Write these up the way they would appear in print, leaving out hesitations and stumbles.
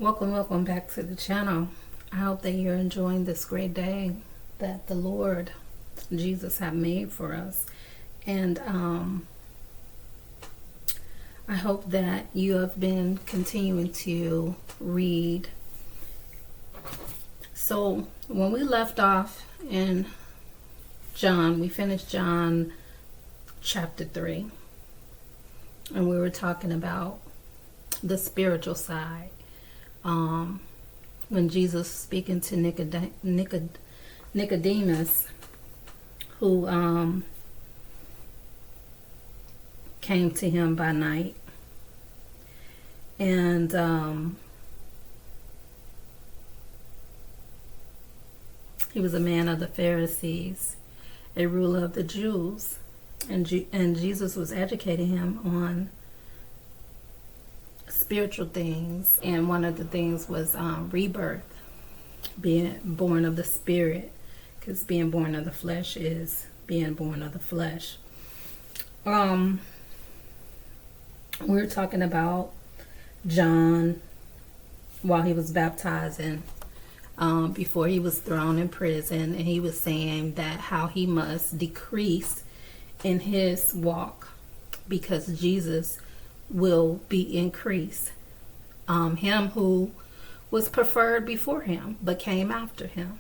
Welcome back to the channel. I hope that you're enjoying this great day that the Lord Jesus have made for us. And I hope that you have been continuing to read. So when we left off in John, we finished John chapter 3. And we were talking about the spiritual side. When Jesus speaking to Nicodemus, who came to him by night, and he was a man of the Pharisees, a ruler of the Jews, and Jesus was educating him on spiritual things, and one of the things was rebirth, being born of the spirit, because being born of the flesh is being born of the flesh. We were talking about John while he was baptizing, before he was thrown in prison, and he was saying that how he must decrease in his walk because Jesus will be increased. Him who was preferred before him but came after him,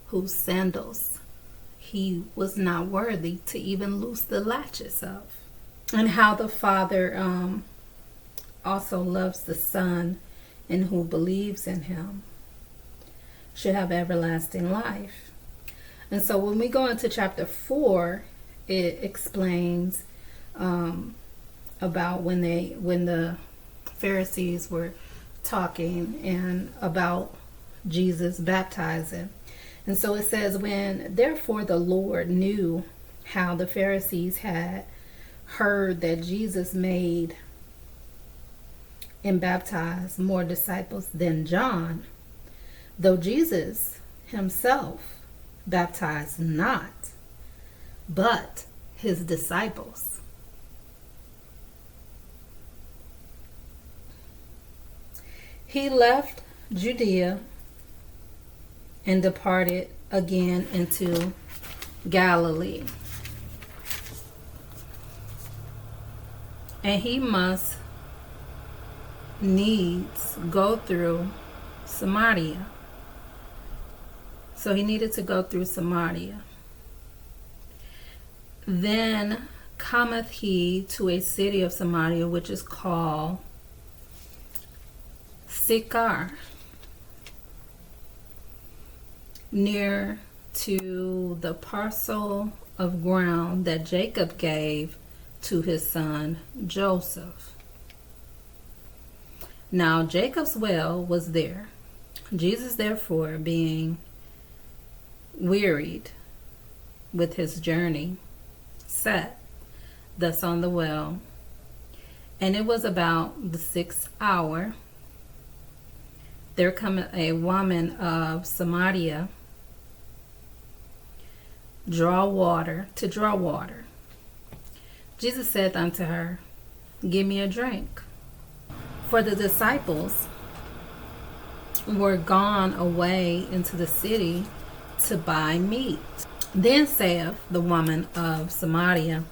whose sandals he was not worthy to even loose the latches of, and how the Father also loves the Son, and who believes in him should have everlasting life. And so when we go into chapter 4, it explains about when the Pharisees were talking and about Jesus baptizing. And so it says, when therefore the Lord knew how the Pharisees had heard that Jesus made and baptized more disciples than John, though Jesus himself baptized not, but his disciples. He left Judea and departed again into Galilee. And he must needs go through Samaria. So he needed to go through Samaria. Then cometh he to a city of Samaria, which is called Sychar, near to the parcel of ground that Jacob gave to his son Joseph. Now Jacob's well was there. Jesus therefore, being wearied with his journey, sat thus on the well. And it was about the 6th hour. There cometh a woman of Samaria to draw water. Jesus said unto her, Give me a drink. For the disciples were gone away into the city to buy meat. Then saith the woman of Samaria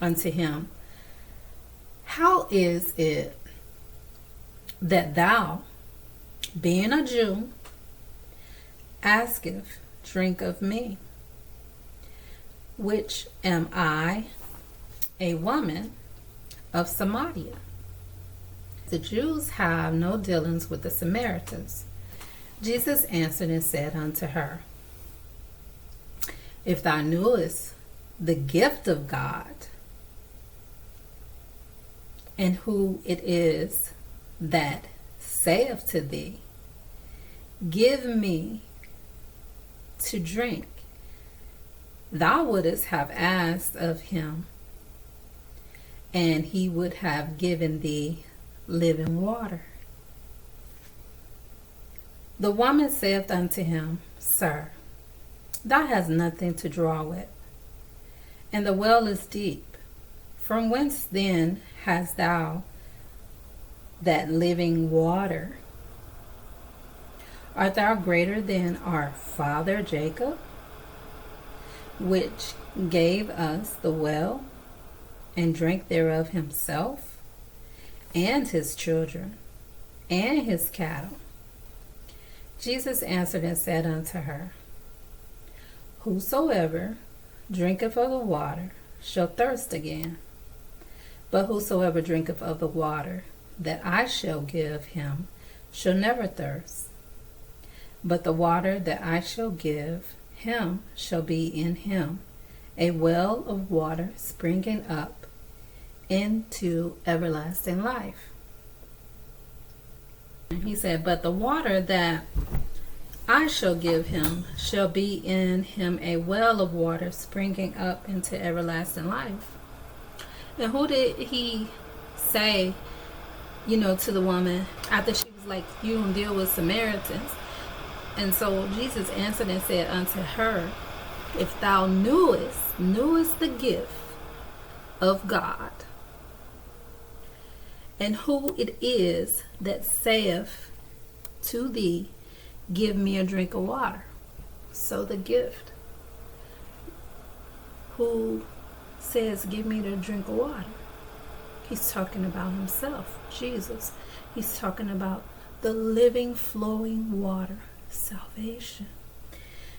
unto him, How is it that thou, being a Jew, asketh drink of me, which am I, a woman of Samaria? The Jews have no dealings with the Samaritans. Jesus answered and said unto her, If thou knewest the gift of God, and who it is that saith to thee, Give me to drink, thou wouldest have asked of him, and he would have given thee living water. The woman saith unto him, Sir, thou hast nothing to draw with, and the well is deep. From whence then hast thou that living water? Art thou greater than our father Jacob, which gave us the well, and drank thereof himself, and his children, and his cattle? Jesus answered and said unto her, Whosoever drinketh of the water shall thirst again. But whosoever drinketh of the water that I shall give him shall never thirst. But the water that I shall give him shall be in him a well of water springing up into everlasting life. He said, but the water that I shall give him shall be in him a well of water springing up into everlasting life. And who did he say, to the woman after she was like, you don't deal with Samaritans? And so Jesus answered and said unto her, if thou knewest the gift of God, and who it is that saith to thee, give me a drink of water. So the gift. Who says, give me the drink of water? He's talking about himself, Jesus. He's talking about the living, flowing water, salvation.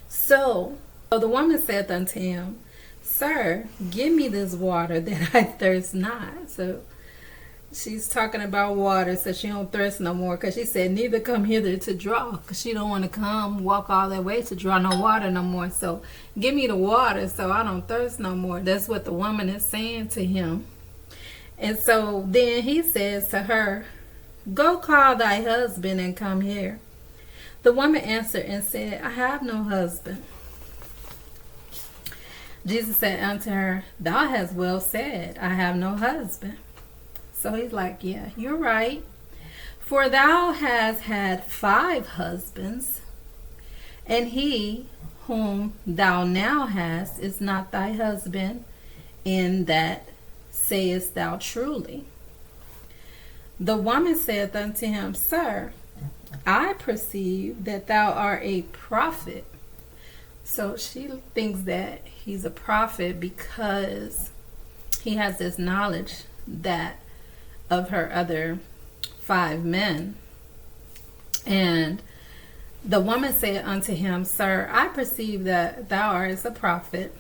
So the woman said unto him, Sir, give me this water that I thirst not. So she's talking about water, so she don't thirst no more, because she said, neither come hither to draw, because she don't want to walk all that way to draw no water no more. So give me the water so I don't thirst no more. That's what the woman is saying to him. And so then he says to her, go call thy husband and come here. The woman answered and said, I have no husband. Jesus said unto her, thou hast well said, I have no husband. So he's like, yeah, you're right. For thou hast had 5 husbands, and he whom thou now hast is not thy husband, in that sayest thou truly. The woman said unto him, Sir, I perceive that thou art a prophet. So she thinks that he's a prophet because he has this knowledge that of her other 5 men. And the woman said unto him, Sir, I perceive that thou art a prophet.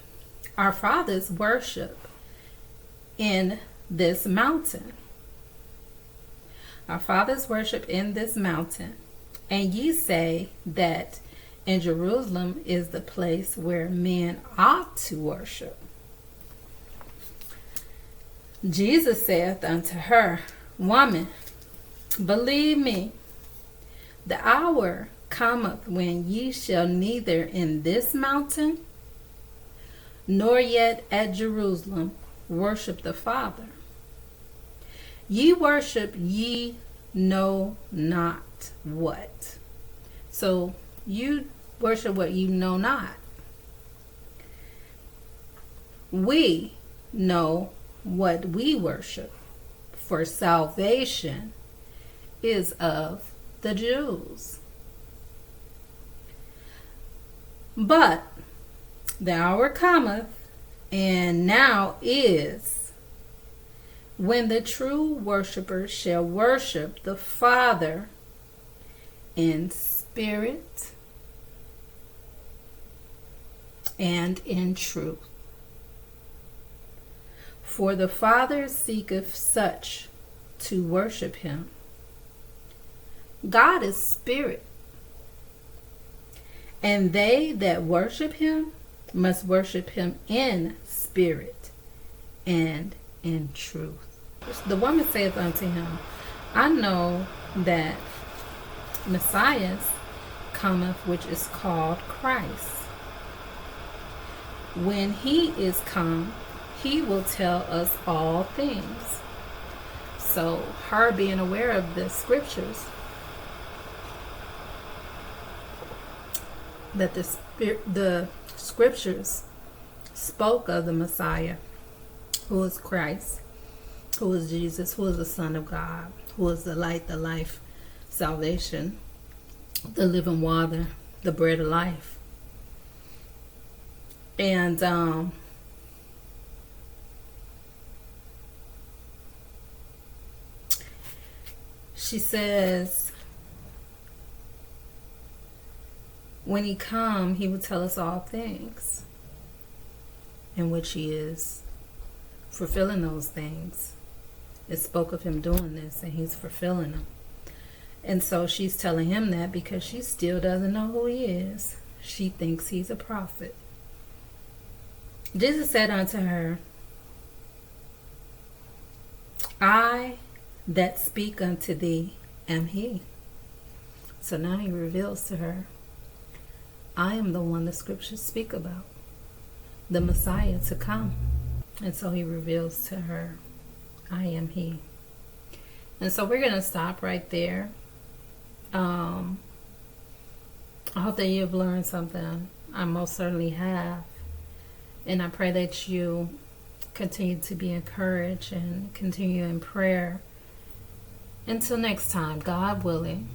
Our fathers worship in this mountain. Our fathers worship in this mountain. And ye say that in Jerusalem is the place where men ought to worship. Jesus saith unto her, Woman, believe me, the hour cometh when ye shall neither in this mountain, nor yet at Jerusalem worship the Father. Ye worship ye know not what. So you worship what you know not. We know what we worship, for salvation is of the Jews. But the hour cometh, and now is, when the true worshipers shall worship the Father in spirit and in truth. For the Father seeketh such to worship him. God is spirit, and they that worship him must worship him in spirit and in truth. The woman saith unto him, I know that Messiah cometh, which is called Christ. When he is come, he will tell us all things. So her being aware of the scriptures, that the scriptures spoke of the Messiah, who is Christ, who is Jesus, who is the Son of God, who is the light, the life, salvation. the living water, the bread of life. And she says, when he come, he will tell us all things, in which he is fulfilling those things. It spoke of him doing this, and he's fulfilling them. And so she's telling him that because she still doesn't know who he is. She thinks he's a prophet. Jesus said unto her, I that speak unto thee am he. So now he reveals to her, I am the one the scriptures speak about, the Messiah to come. And so he reveals to her, I am he. And so we're going to stop right there. I hope that you've learned something. I most certainly have. And I pray that you continue to be encouraged and continue in prayer. Until next time, God willing.